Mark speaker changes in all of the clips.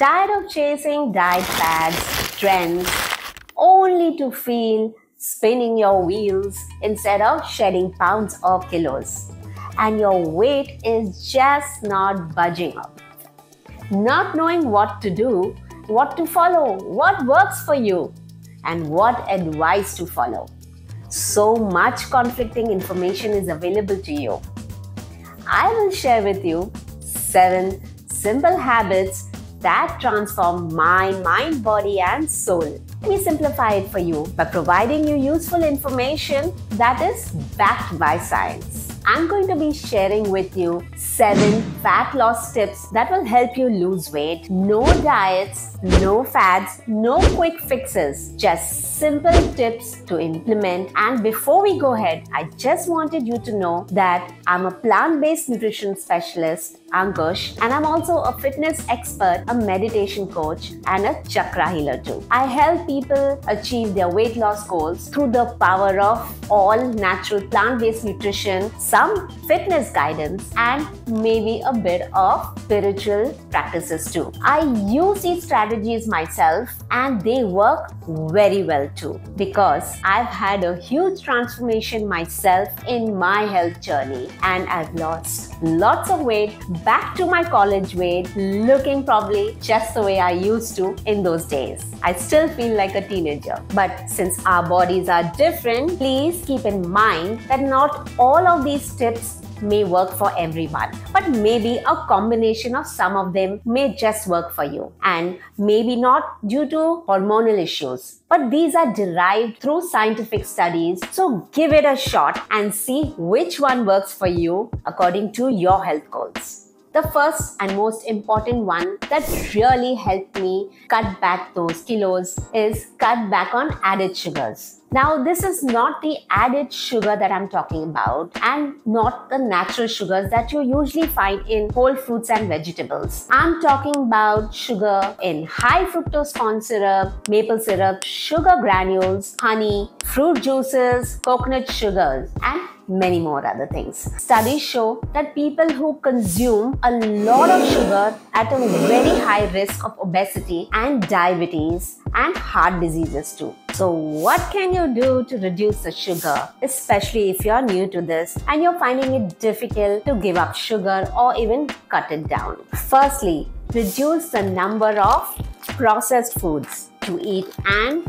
Speaker 1: Tired of chasing diet fads, trends, only to feel spinning your wheels instead of shedding pounds or kilos. And your weight is just not budging up. Not knowing what to do, what to follow, what works for you, and what advice to follow. So much conflicting information is available to you. I will share with you 7 simple habits that transform my mind, body, and soul. Let me simplify it for you by providing you useful information that is backed by science. I'm going to be sharing with you 7 fat loss tips that will help you lose weight. No diets, no fads, no quick fixes, just simple tips to implement. And before we go ahead, I just wanted you to know that I'm a plant-based nutrition specialist, Ankush, and I'm also a fitness expert, a meditation coach, and a chakra healer too. I help people achieve their weight loss goals through the power of all natural plant-based nutrition, some fitness guidance, and maybe a bit of spiritual practices too. I use these strategies myself and they work very well too, because I've had a huge transformation myself in my health journey, and I've lost lots of weight back to my college weight, looking probably just the way I used to in those days. I still feel like a teenager. But since our bodies are different, please keep in mind that not all of these tips may work for everyone, but maybe a combination of some of them may just work for you, and maybe not due to hormonal issues. But these are derived through scientific studies, so give it a shot and see which one works for you according to your health goals. The first and most important one that really helped me cut back those kilos is cut back on added sugars. Now, this is not the added sugar that I'm talking about, and not the natural sugars that you usually find in whole fruits and vegetables. I'm talking about sugar in high fructose corn syrup, maple syrup, sugar granules, honey, fruit juices, coconut sugars, and many more other things. Studies show that people who consume a lot of sugar at a very high risk of obesity and diabetes and heart diseases too. So what can you do to reduce the sugar, especially if you're new to this and you're finding it difficult to give up sugar or even cut it down? Firstly, reduce the number of processed foods to eat and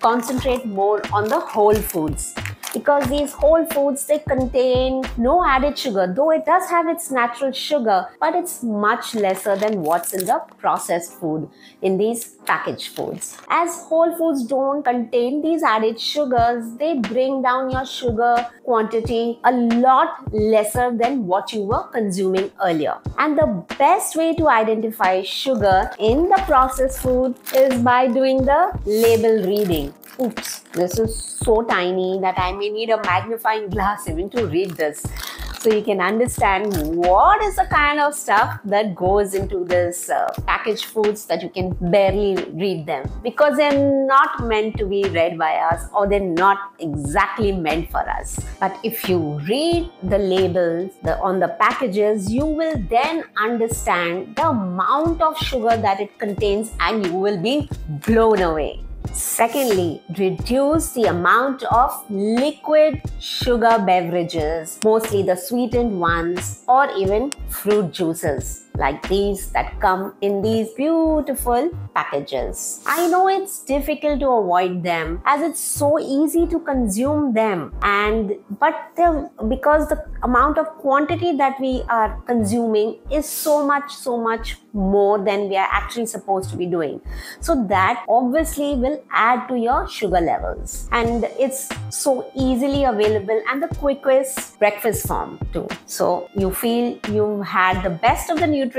Speaker 1: concentrate more on the whole foods. Because these whole foods, they contain no added sugar, though it does have its natural sugar, but it's much lesser than what's in the processed food, in these packaged foods. As whole foods don't contain these added sugars, they bring down your sugar quantity a lot lesser than what you were consuming earlier. And the best way to identify sugar in the processed food is by doing the label reading. Oops, this is so tiny that I may need a magnifying glass even to read this, so you can understand what is the kind of stuff that goes into this packaged foods that you can barely read them, because they're not meant to be read by us, or they're not exactly meant for us. But if you read the labels on the packages, you will then understand the amount of sugar that it contains, and you will be blown away. Secondly, reduce the amount of liquid sugar beverages, mostly the sweetened ones, or even fruit juices like these that come in these beautiful packages. I know it's difficult to avoid them as it's so easy to consume them, but because the amount of quantity that we are consuming is so much more than we are actually supposed to be doing. So that obviously will add to your sugar levels, and it's so easily available and the quickest breakfast form too. So you feel you've had the best of the nutrients,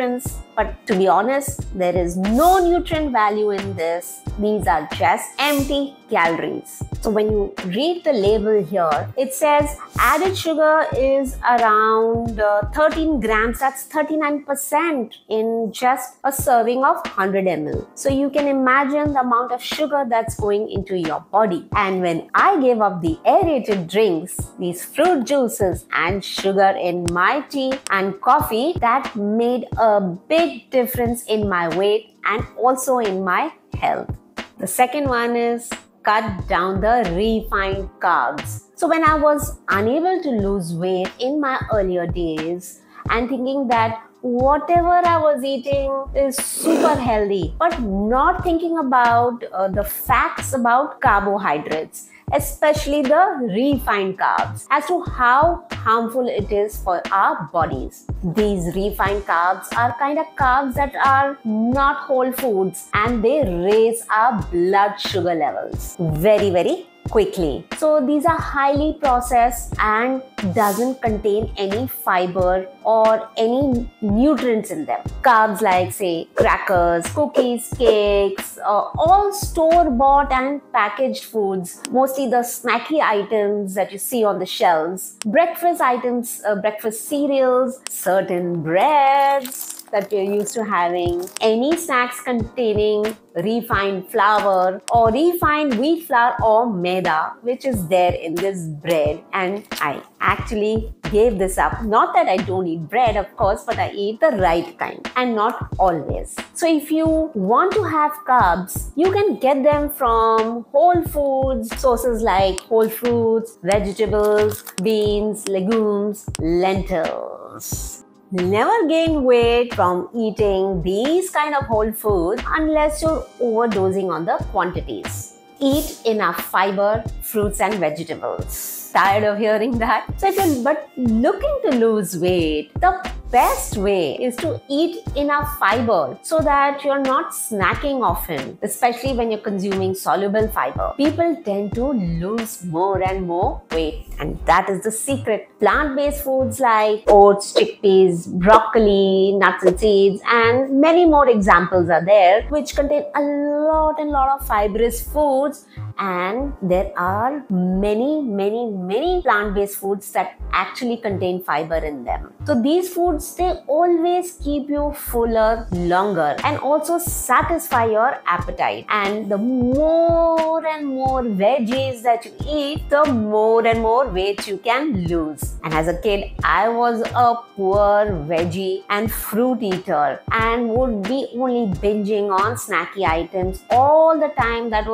Speaker 1: but to be honest, there is no nutrient value in this. These are just empty calories. So when you read the label here, it says added sugar is around 13 grams, that's 39% in just a serving of 100 ml. So you can imagine the amount of sugar that's going into your body. And when I gave up the aerated drinks, these fruit juices and sugar in my tea and coffee, that made a big difference in my weight and also in my health. The second one is cut down the refined carbs. So when I was unable to lose weight in my earlier days and thinking that whatever I was eating is super healthy, but not thinking about the facts about carbohydrates, especially the refined carbs, as to how harmful it is for our bodies. These refined carbs are kind of carbs that are not whole foods, and they raise our blood sugar levels very, very quickly. So these are highly processed and doesn't contain any fiber or any nutrients in them. Carbs like, say, crackers, cookies, cakes, all store-bought and packaged foods, mostly the snacky items that you see on the shelves, breakfast items, breakfast cereals, certain breads that we're used to having, any snacks containing refined flour or refined wheat flour or maida, which is there in this bread. And I actually gave this up. Not that I don't eat bread, of course, but I eat the right kind and not always. So if you want to have carbs, you can get them from whole foods, sources like whole fruits, vegetables, beans, legumes, lentils. Never gain weight from eating these kind of whole food unless you're overdosing on the quantities. Eat enough fiber, fruits and vegetables. Tired of hearing that? So if you're looking to lose weight, the best way is to eat enough fiber so that you're not snacking often, especially when you're consuming soluble fiber. People tend to lose more and more weight, and that is the secret. Plant-based foods like oats, chickpeas, broccoli, nuts and seeds, and many more examples are there, which contain a lot of fibrous foods. And there are many plant-based foods that actually contain fiber in them. So these foods, they always keep you fuller longer and also satisfy your appetite. And the more and more veggies that you eat, the more and more weight you can lose. And as a kid, I was a poor veggie and fruit eater and would be only binging on snacky items all the time that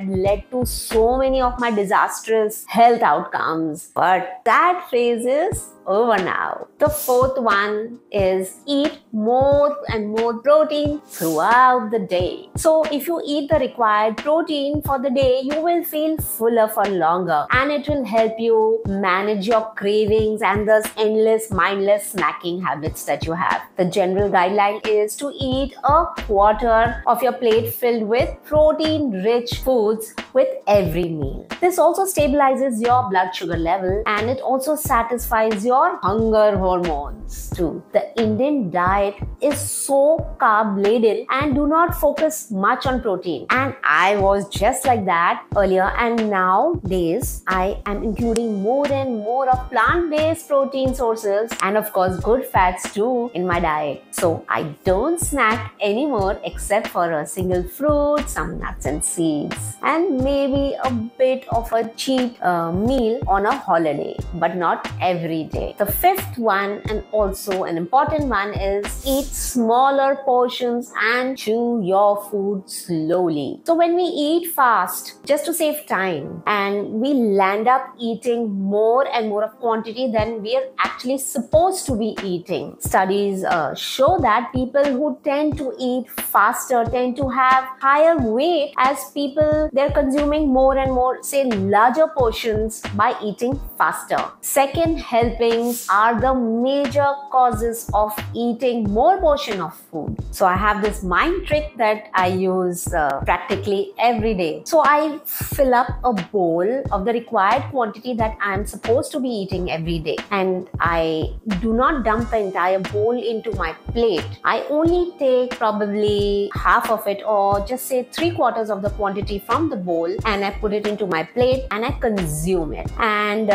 Speaker 1: led to so many of my disastrous health outcomes. But that phase is over now. The fourth one is eat more and more protein throughout the day. So if you eat the required protein for the day, you will feel fuller for longer, and it will help you manage your cravings and those endless mindless snacking habits that you have. The general guideline is to eat a quarter of your plate filled with protein-rich foods with every meal. This also stabilizes your blood sugar level, and it also satisfies your hunger hormones too. The Indian diet is so carb-laden and do not focus much on protein. And I was just like that earlier, and nowadays I am including more and more of plant-based protein sources and of course good fats too in my diet. So I don't snack anymore except for a single fruit, some nuts and seeds, and maybe a bit of a cheap meal on a holiday, but not every day. The fifth one, and also an important one, is eat smaller portions and chew your food slowly. So when we eat fast just to save time, and we land up eating more and more of quantity than we are actually supposed to be eating. Studies show that people who tend to eat faster tend to have higher weight as people, they're consuming more and more, say, larger portions by eating faster. Second helpings are the major causes of eating more portion of food. So I have this mind trick that I use practically every day. So I fill up a bowl of the required quantity that I am supposed to be eating every day, and I do not dump the entire bowl into my plate. I only take probably half of it, or just say 3/4 of the quantity from the bowl, bowl and I put it into my plate and I consume it. And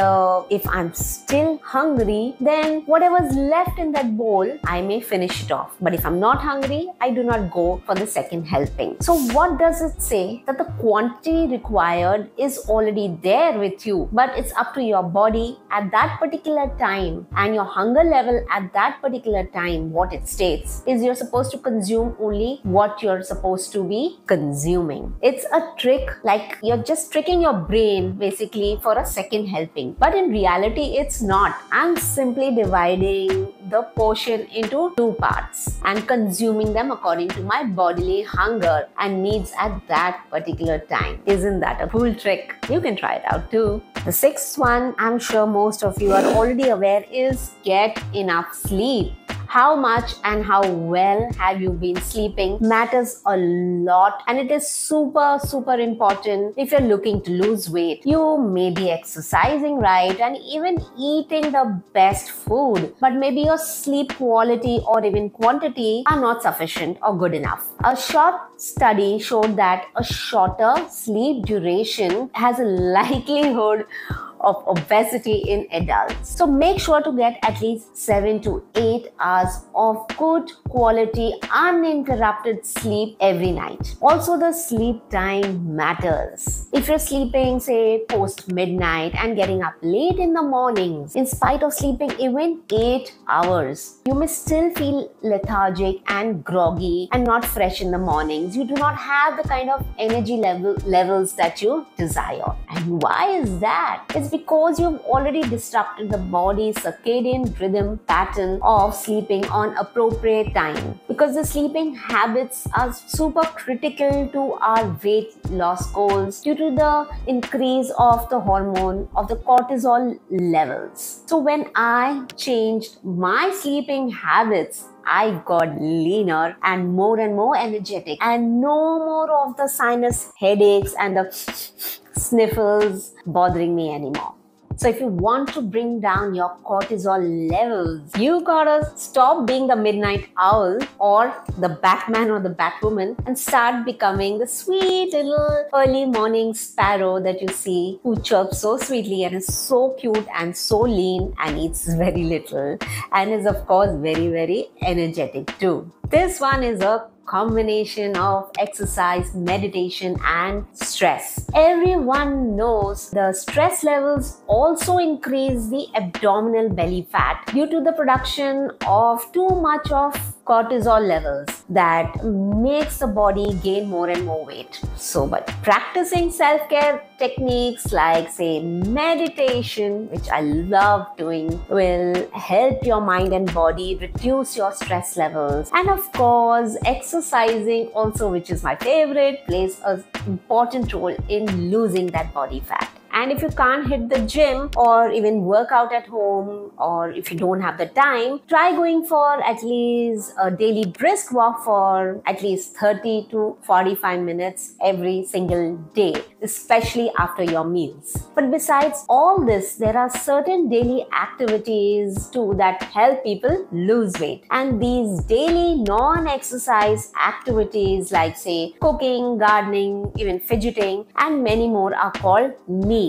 Speaker 1: if I'm still hungry, then whatever's left in that bowl, I may finish it off. But if I'm not hungry, I do not go for the second helping. So what does it say? That the quantity required is already there with you, but it's up to your body at that particular time and your hunger level at that particular time. What it states is you're supposed to consume only what you're supposed to be consuming. It's a trick, like you're just tricking your brain basically for a second helping. But in reality, it's not. I'm simply dividing the portion into two parts and consuming them according to my bodily hunger and needs at that particular time. Isn't that a cool trick? You can try it out too. The sixth one, I'm sure most of you are already aware, is get enough sleep. How much and how well have you been sleeping matters a lot, and it is super important if you're looking to lose weight. You may be exercising right and even eating the best food, but maybe your sleep quality or even quantity are not sufficient or good enough. A short study showed that a shorter sleep duration has a likelihood of obesity in adults. So make sure to get at least 7 to 8 hours of good quality uninterrupted sleep every night. Also, the sleep time matters. If you're sleeping say post midnight and getting up late in the mornings, in spite of sleeping even 8 hours, you may still feel lethargic and groggy and not fresh in the mornings. You do not have the kind of energy levels that you desire. And why is that? It's because you've already disrupted the body's circadian rhythm pattern of sleeping on appropriate time. Because the sleeping habits are super critical to our weight loss goals due to the increase of the hormone of the cortisol levels. So when I changed my sleeping habits, I got leaner and more energetic, and no more of the sinus headaches and the sniffles bothering me anymore. So if you want to bring down your cortisol levels, you gotta stop being the midnight owl or the Batman or the Batwoman and start becoming the sweet little early morning sparrow that you see, who chirps so sweetly and is so cute and so lean and eats very little and is of course very energetic too. This one is a combination of exercise, meditation and stress. Everyone knows the stress levels also increase the abdominal belly fat due to the production of too much of cortisol levels that makes the body gain more and more weight. So, but practicing self-care techniques like say meditation, which I love doing, will help your mind and body reduce your stress levels. And of course, exercising also, which is my favorite, plays an important role in losing that body fat. And if you can't hit the gym or even work out at home, or if you don't have the time, try going for at least a daily brisk walk for at least 30 to 45 minutes every single day, especially after your meals. But besides all this, there are certain daily activities too that help people lose weight. And these daily non-exercise activities like say cooking, gardening, even fidgeting and many more are called NEAT,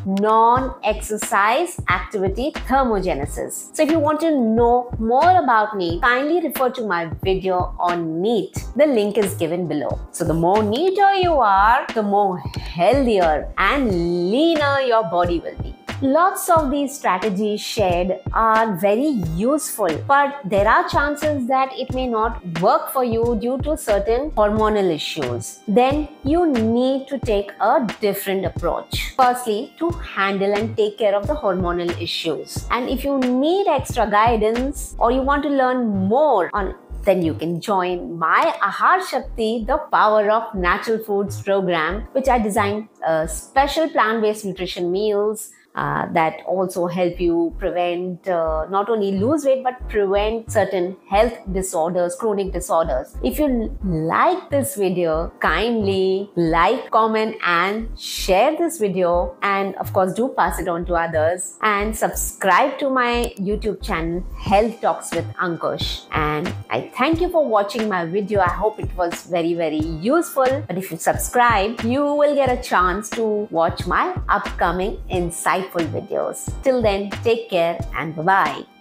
Speaker 1: non-exercise activity thermogenesis. So if you want to know more about NEAT, kindly refer to my video on NEAT. The link is given below. So the more neater you are, the more healthier and leaner your body will be. Lots of these strategies shared are very useful, but there are chances that it may not work for you due to certain hormonal issues. Then you need to take a different approach. Firstly, to handle and take care of the hormonal issues. And if you need extra guidance or you want to learn more on, then you can join my Ahar Shakti, the Power of Natural Foods program, which I designed special plant-based nutrition meals that also help you prevent not only lose weight but prevent certain health disorders, chronic disorders. If you like this video, kindly like, comment and share this video, and of course do pass it on to others, and subscribe to my YouTube channel Health Talks with Ankush. And I thank you for watching my video. I hope it was very useful. But if you subscribe, you will get a chance to watch my upcoming insightful videos. Till then, take care and bye-bye.